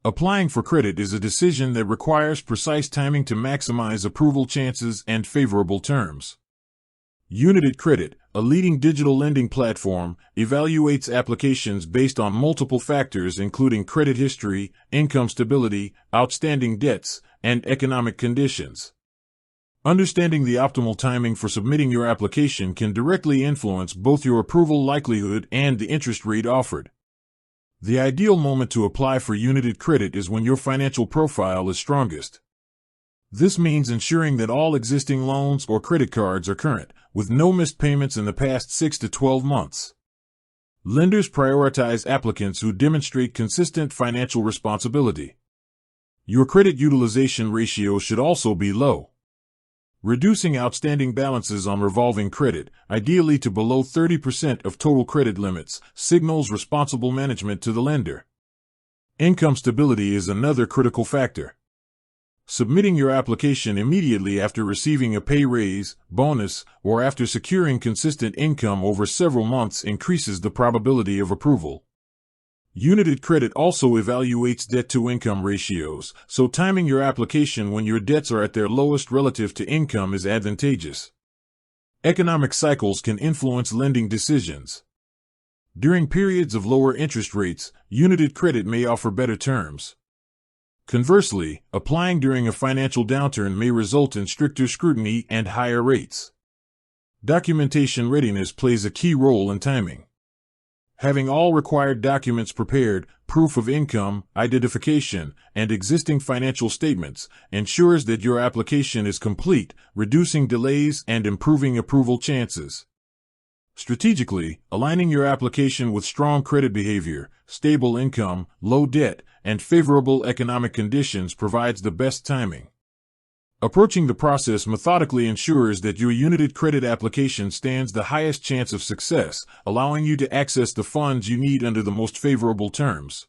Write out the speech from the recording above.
Applying for credit is a decision that requires precise timing to maximize approval chances and favorable terms. Younited Credit, a leading digital lending platform, evaluates applications based on multiple factors including credit history, income stability, outstanding debts, and economic conditions. Understanding the optimal timing for submitting your application can directly influence both your approval likelihood and the interest rate offered. The ideal moment to apply for Younited Credit is when your financial profile is strongest. This means ensuring that all existing loans or credit cards are current, with no missed payments in the past 6 to 12 months. Lenders prioritize applicants who demonstrate consistent financial responsibility. Your credit utilization ratio should also be low. Reducing outstanding balances on revolving credit, ideally to below 30% of total credit limits, signals responsible management to the lender. Income stability is another critical factor. Submitting your application immediately after receiving a pay raise, bonus, or after securing consistent income over several months increases the probability of approval. Younited Credit also evaluates debt-to-income ratios, so timing your application when your debts are at their lowest relative to income is advantageous. Economic cycles can influence lending decisions. During periods of lower interest rates, Younited Credit may offer better terms. Conversely, applying during a financial downturn may result in stricter scrutiny and higher rates. Documentation readiness plays a key role in timing. Having all required documents prepared, proof of income, identification, and existing financial statements, ensures that your application is complete, reducing delays and improving approval chances. Strategically, aligning your application with strong credit behavior, stable income, low debt, and favorable economic conditions provides the best timing. Approaching the process methodically ensures that your Younited Credit application stands the highest chance of success, allowing you to access the funds you need under the most favorable terms.